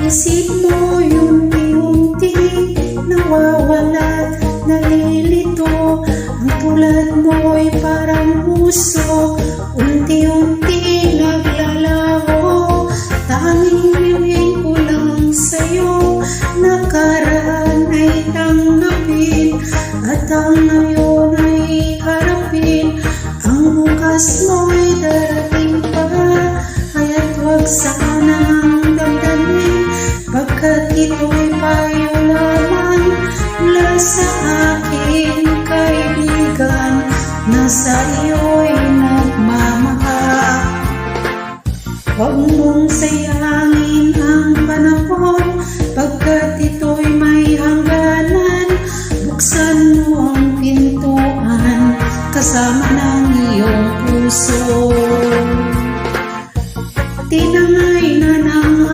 Isip mo unti-unti nawawala, nalilito. Ang tulad mo'y parang puso, unti-unti naglalaho. Tanging hingin ko lang sa'yo, nakaraan ay tanggapin, at ang ngayon ay harapin. Ang bukas mo'y darating pa, kaya't huwag sanang damdamin, pagkat ito'y payo lamang mula sa akin, kaibigan, na sa iyo'y nagmamahal. Huwag mong sayangin ang panahon, pagkat